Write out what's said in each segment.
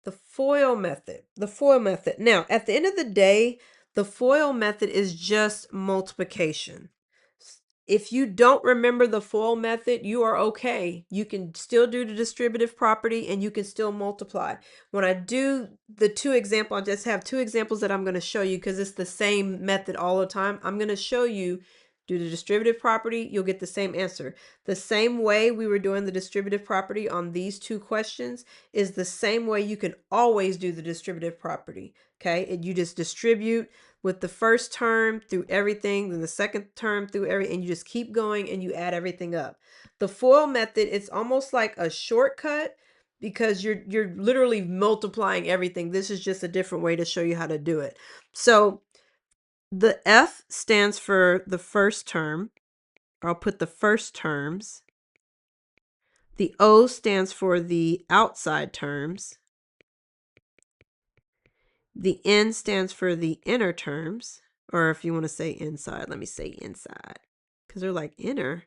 The FOIL method. The FOIL method. Now, at the end of the day, the FOIL method is just multiplication. If you don't remember the FOIL method, you are okay. You can still do the distributive property and you can still multiply. When I do the two examples, I just have two examples that I'm going to show you because it's the same method all the time. I'm going to show you, do the distributive property, you'll get the same answer. The same way we were doing the distributive property on these two questions is the same way you can always do the distributive property. Okay, and you just distribute with the first term through everything, then the second term through everything, and you just keep going and you add everything up. The FOIL method, it's almost like a shortcut because you're literally multiplying everything. This is just a different way to show you how to do it. So the F stands for the first term. I'll put the first terms. The O stands for the outside terms. The N stands for the inner terms, or if you want to say inside, let me say inside, because they're like inner,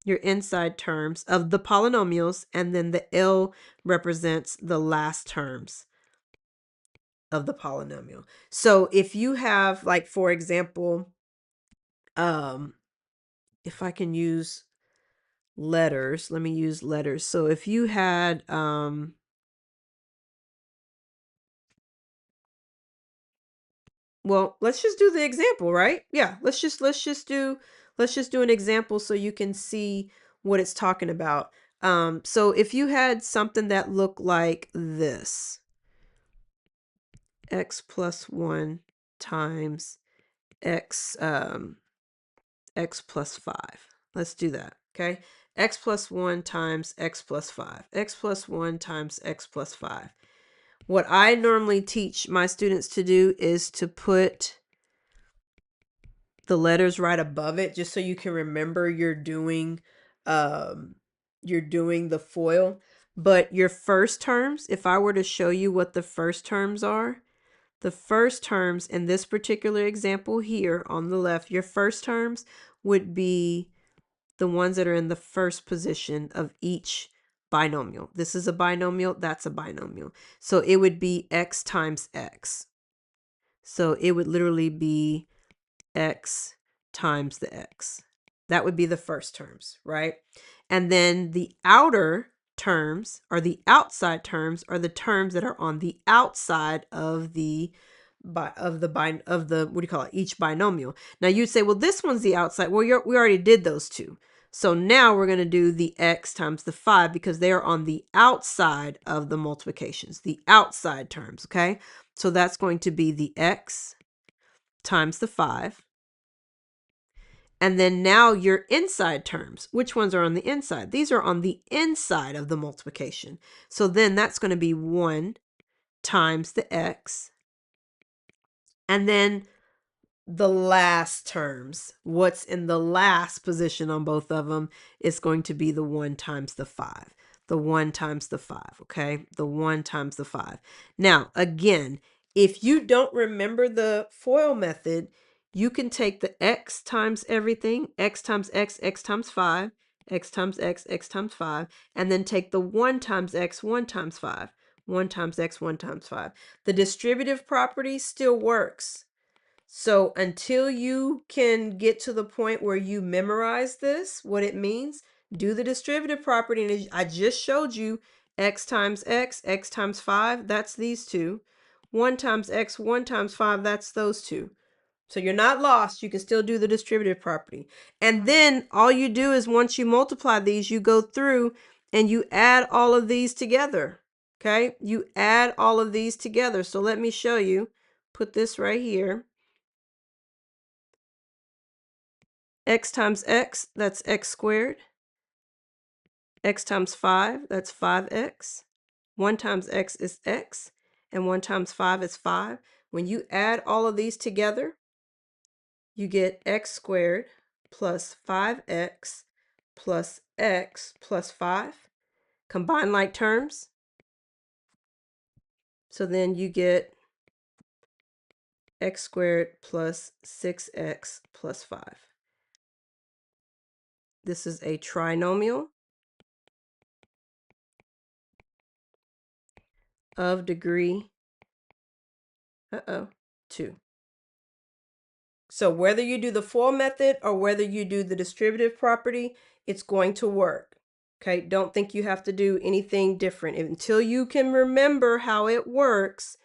your inside terms of the polynomials, and then the L represents the last terms of the polynomial. So if you have, like, for example, if I can use letters, let me use letters. So if you had, well, let's just do the example, right? Yeah, let's just do an example so you can see what it's talking about. So if you had something that looked like this, x plus 1 times x x plus 5. Let's do that, okay? X plus 1 times x plus 5. X plus 1 times x plus 5. What I normally teach my students to do is to put the letters right above it, just so you can remember you're doing the FOIL. But your first terms, if I were to show you what the first terms are, the first terms in this particular example here on the left, your first terms would be the ones that are in the first position of each binomial. This is a binomial, that's a binomial. So it would be x times x. So it would literally be x times the x. That would be the first terms, right? And then the outer terms, or the outside terms, are the terms that are on the outside of the what do you call it, each binomial. Now you'd say, well, this one's the outside. Well, we already did those two. So now we're going to do the x times the 5 because they are on the outside of the multiplications, the outside terms, okay? So that's going to be the x times the 5. And then now your inside terms, which ones are on the inside? These are on the inside of the multiplication. So then that's going to be 1 times the x. And then the last terms, what's in the last position on both of them, is going to be the 1 times the 5. The 1 times the 5, okay? The 1 times the 5. Now, again, if you don't remember the FOIL method, you can take the x times everything, x times x, x times 5, x times x, x times 5, and then take the 1 times x, 1 times 5, 1 times x, 1 times 5. The distributive property still works. So until you can get to the point where you memorize this, what it means, do the distributive property. And I just showed you x times x, x times 5, that's these two. 1 times x, 1 times 5, that's those two. So you're not lost. You can still do the distributive property. And then all you do is once you multiply these, you go through and you add all of these together. Okay? You add all of these together. So let me show you. Put this right here. X times x, that's x squared. X times 5, that's 5x. 1 times x is x, and 1 times 5 is 5. When you add all of these together, you get x squared plus 5x plus x plus 5. Combine like terms. So then you get x squared plus 6x plus 5. This is a trinomial. of degree 2. So whether you do the FOIL method or whether you do the distributive property, it's going to work. Okay, don't think you have to do anything different. Until you can remember how it works,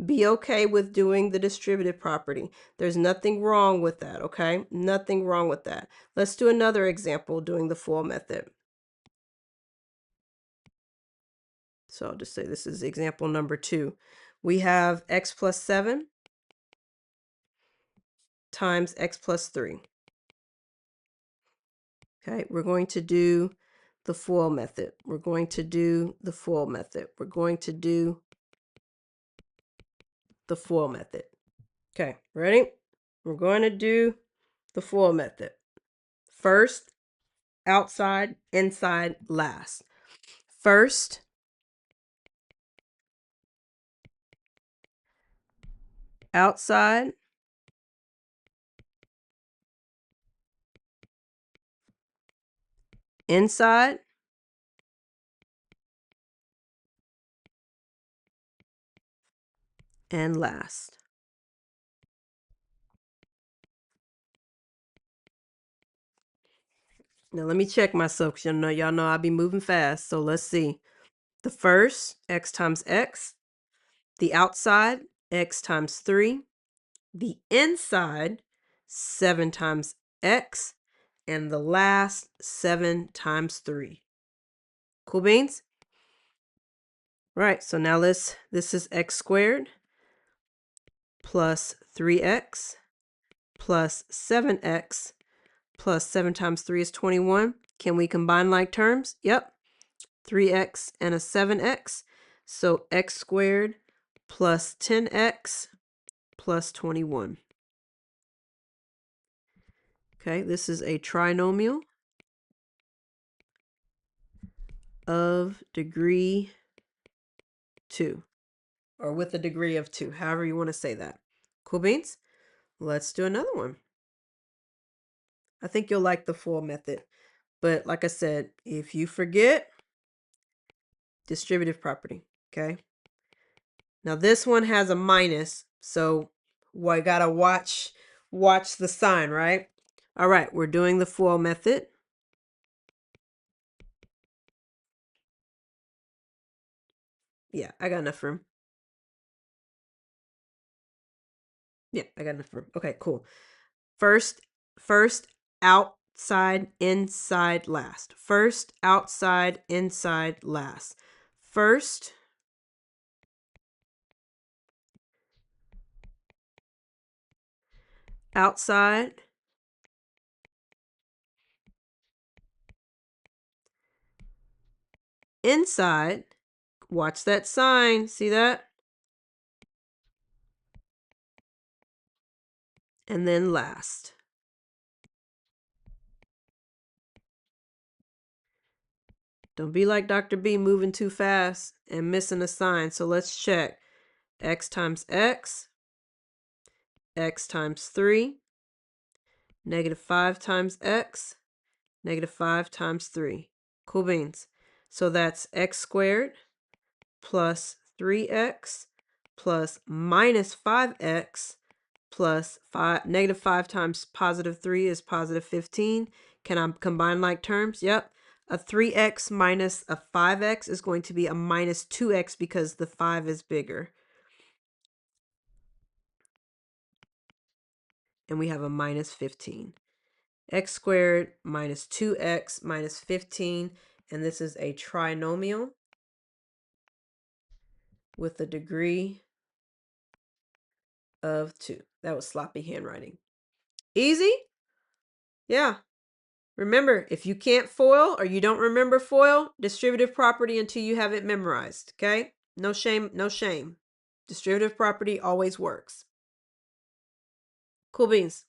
be okay with doing the distributive property. There's nothing wrong with that, okay? Nothing wrong with that. Let's do another example doing the FOIL method. So I'll just say this is example number 2. We have x plus 7 times x plus 3. Okay, we're going to do the FOIL method. We're going to do the FOIL method. We're going to do the FOIL method. Okay, ready? We're going to do the FOIL method. First, outside, inside, last. First, outside, inside, and last. Now let me check myself because y'all know I'll be moving fast. So let's see. The first, x times x. The outside, x times 3. The inside, 7 times x. And the last, 7 times 3. Cool beans? Right, so now this is x squared plus 3x plus 7x plus 7 times 3 is 21. Can we combine like terms? Yep. 3x and a 7x. So x squared plus 10x plus 21. Okay, this is a trinomial of degree 2, or with a degree of 2, however you want to say that. Cool beans? Let's do another one. I think you'll like the FOIL method. But like I said, if you forget, distributive property, okay? Now this one has a minus, so I gotta watch the sign, right? All right, we're doing the FOIL method. Yeah, I got enough room. Yeah, I got enough room. Okay, cool. First, outside, inside, last. First, outside, inside, last. First, outside, inside. Watch that sign. See that? And then last. Don't be like Dr. B moving too fast and missing a sign. So let's check. X times x, x times 3, -5 times x, -5 times 3. Cool beans. So that's x squared plus 3x plus minus 5x plus -5 times +3 is +15. Can I combine like terms? Yep. A 3x minus a 5x is going to be a minus 2x because the 5 is bigger. And we have a minus 15. X squared minus 2x minus 15. And this is a trinomial with a degree of 2. That was sloppy handwriting. Easy? Yeah. Remember, if you can't FOIL or you don't remember FOIL, distributive property until you have it memorized, okay? No shame, no shame. Distributive property always works. Cool beans.